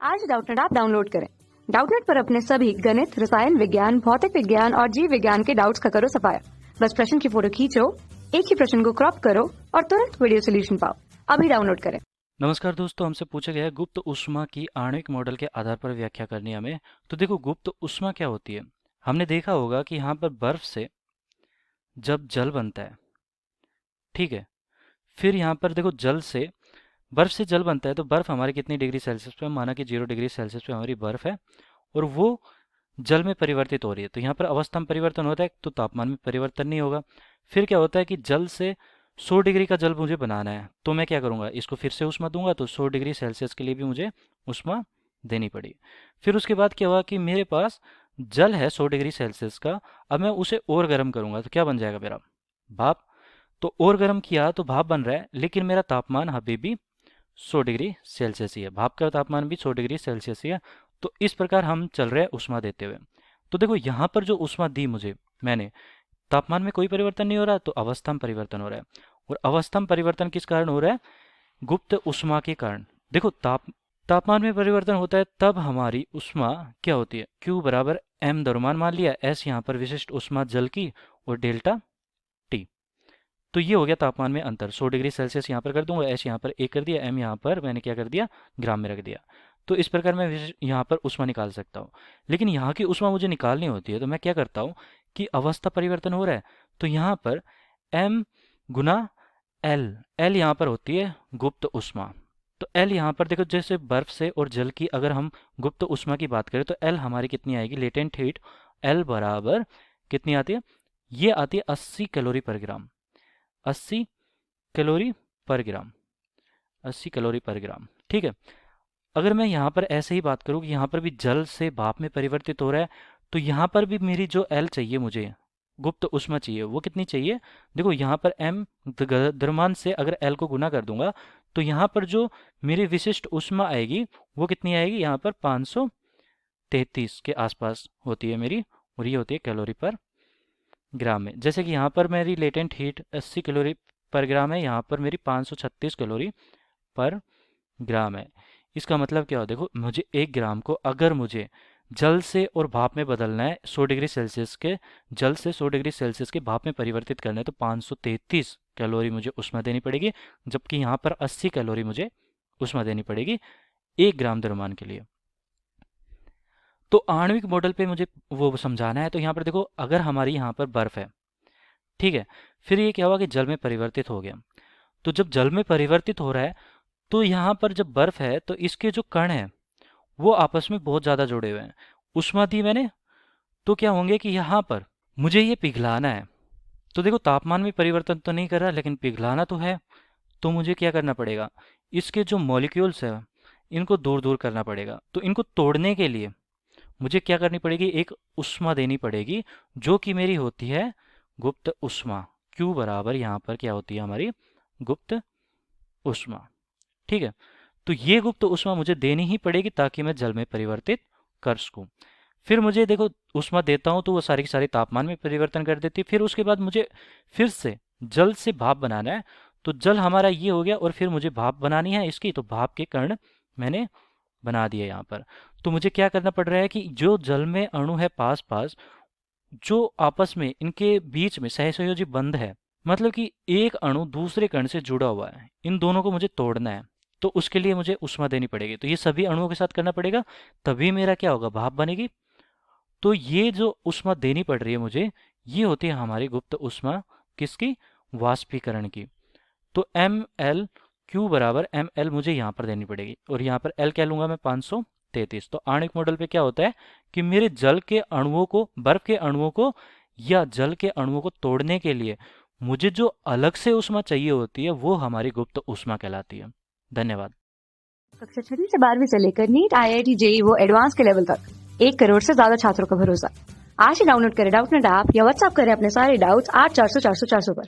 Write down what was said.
आज Doubtnut app download करें। Doubtnut पर अपने सभी गणित, रसायन विज्ञान, भौतिक विज्ञान और जीव विज्ञान के डाउट्स का करो सफाया। बस प्रश्न की फोटो खींचो, एक ही प्रश्न को क्रॉप करो और तुरंत वीडियो सोल्यूशन पाओ। अभी डाउनलोड करें। नमस्कार दोस्तों, हमसे पूछा गया है गुप्त ऊष्मा की आणविक मॉडल के आधार पर व्याख्या करनी है हमें। तो देखो, गुप्त ऊष्मा क्या होती है। हमने देखा होगा कि यहाँ पर बर्फ से जब जल बनता है, ठीक है, फिर यहाँ पर देखो जल से बर्फ से जल बनता है तो बर्फ हमारी कितनी डिग्री सेल्सियस पे, माना कि 0 डिग्री सेल्सियस पे हमारी बर्फ है और वो जल में परिवर्तित हो रही है। तो यहाँ पर अवस्था में परिवर्तन होता है तो तापमान में परिवर्तन नहीं होगा। फिर क्या होता है कि जल से 100 डिग्री का जल मुझे बनाना है तो मैं क्या करूँगा, इसको फिर से ऊष्मा दूंगा तो 100 डिग्री सेल्सियस के लिए भी मुझे ऊष्मा देनी पड़ी। फिर उसके बाद क्या हुआ कि मेरे पास जल है 100 डिग्री सेल्सियस का, अब मैं उसे और गर्म करूँगा तो क्या बन जाएगा मेरा, भाप। तो और गर्म किया तो भाप बन रहा है, लेकिन मेरा तापमान अभी भी 100 डिग्री सेल्सियस ही है, भाप का तापमान भी 100 डिग्री सेल्सियस ही है। तो इस प्रकार हम चल रहे हैं ऊष्मा देते हुए। तो देखो यहाँ पर जो ऊष्मा दी मुझे मैंने, तापमान में कोई परिवर्तन नहीं हो रहा तो अवस्था में परिवर्तन हो रहा है। और अवस्था में परिवर्तन किस कारण हो रहा है, गुप्त ऊष्मा के कारण। देखो तापमान में परिवर्तन होता है तब हमारी ऊष्मा क्या होती है, Q बराबर m द्रव्यमान मान लिया, S यहाँ पर विशिष्ट ऊष्मा जल की और डेल्टा T। तो ये हो गया तापमान में अंतर। 100 डिग्री सेल्सियस यहाँ पर कर दूंगा, S यहाँ पर 1 कर दिया, m यहाँ पर मैंने क्या कर दिया, ग्राम में रख दिया। तो इस प्रकार मैं यहाँ पर ऊष्मा निकाल सकता हूँ। लेकिन यहाँ की ऊष्मा मुझे निकालनी होती है तो मैं क्या करता हूँ कि अवस्था परिवर्तन हो रहा है तो यहाँ पर m गुना L यहाँ पर होती है गुप्त ऊष्मा। तो L यहाँ पर देखो, जैसे बर्फ से और जल की अगर हम गुप्त ऊष्मा की बात करें तो L हमारी कितनी आएगी, लेटेंट हीट L बराबर कितनी आती है, ये आती है 80 कैलोरी पर ग्राम। 80 कैलोरी पर ग्राम, 80 कैलोरी पर ग्राम, ठीक है। अगर मैं यहाँ पर ऐसे ही बात करूँ कि यहाँ पर भी जल से भाप में परिवर्तित हो रहा है तो यहाँ पर भी मेरी जो L चाहिए, मुझे गुप्त ऊष्मा चाहिए, वो कितनी चाहिए। देखो यहाँ पर m द्रव्यमान से अगर L को गुना कर दूंगा तो यहाँ पर जो मेरी विशिष्ट ऊष्मा आएगी वो कितनी आएगी, यहाँ पर 533 के आसपास होती है मेरी, और ये होती है कैलोरी पर ग्राम में। जैसे कि यहाँ पर मेरी लेटेंट हीट 80 कैलोरी पर ग्राम है, यहाँ पर मेरी 536 कैलोरी पर ग्राम है। इसका मतलब क्या हो, देखो मुझे 1 ग्राम को अगर मुझे जल से और भाप में बदलना है, 100 डिग्री सेल्सियस के जल से 100 डिग्री सेल्सियस के भाप में परिवर्तित करना है तो 533 कैलोरी मुझे ऊष्मा देनी पड़ेगी, जबकि यहाँ पर 80 कैलोरी मुझे ऊष्मा देनी पड़ेगी 1 ग्राम द्रव्यमान के लिए। तो आणविक मॉडल पे मुझे वो समझाना है। तो यहाँ पर देखो, अगर हमारी यहाँ पर बर्फ है, ठीक है, फिर ये क्या हुआ कि जल में परिवर्तित हो गया। तो जब जल में परिवर्तित हो रहा है तो यहाँ पर जब बर्फ है तो इसके जो कण हैं वो आपस में बहुत ज़्यादा जुड़े हुए हैं। ऊष्मा दी मैंने तो क्या होंगे कि यहाँ पर मुझे ये पिघलाना है। तो देखो तापमान में परिवर्तन तो नहीं कर रहा लेकिन पिघलाना तो है, तो मुझे क्या करना पड़ेगा, इसके जो मॉलिक्यूल्स हैं इनको दूर दूर करना पड़ेगा। तो इनको तोड़ने के लिए मुझे क्या करनी पड़ेगी, एक ऊष्मा देनी पड़ेगी जो कि मेरी होती है गुप्त ऊष्मा। Q बराबर यहाँ पर क्या होती है हमारी गुप्त ऊष्मा, ठीक है। तो ये गुप्त ऊष्मा मुझे देनी ही पड़ेगी ताकि मैं जल में परिवर्तित कर सकूं। फिर मुझे देखो ऊष्मा देता हूं तो वो सारी की सारी तापमान में परिवर्तन कर देती है। फिर उसके बाद मुझे फिर से जल से भाप बनाना है, तो जल हमारा ये हो गया और फिर मुझे भाप बनानी है इसकी, तो भाप के कण मैंने बना दिया यहाँ पर। तो मुझे क्या करना पड़ रहा है कि जो जल में अणु है पास पास, जो आपस में इनके बीच में सहसंयोजी बंध है, मतलब कि एक अणु दूसरे कण से जुड़ा हुआ है, इन दोनों को मुझे तोड़ना है। तो उसके लिए मुझे ऊष्मा देनी पड़ेगी, तो ये सभी अणुओं के साथ करना पड़ेगा, तभी मेरा क्या होगा, भाप बनेगी। तो ये जो ऊष्मा देनी पड़ रही है मुझे, ये होती है हमारी गुप्त ऊष्मा, किसकी, वाष्पीकरण की। तो ML Q बराबर ML मुझे यहाँ पर देनी पड़ेगी, और यहाँ पर L क्या लूँगा मैं, 533। तो आणविक मॉडल पे क्या होता है कि मेरे जल के अणुओं को, बर्फ के अणुओं को या जल के अणुओं को तोड़ने के लिए मुझे जो अलग से ऊष्मा चाहिए होती है वो हमारी गुप्त ऊष्मा कहलाती है। धन्यवाद। कक्षा 6 से 12वीं से लेकर नीट, IIT, JEE वो एडवांस के लेवल तक 1 करोड़ से ज्यादा छात्रों का भरोसा। आज ही डाउनलोड करें डाउटनेट ऐप या व्हाट्सएप करें अपने सारे डाउट्स 8400 400 400 पर।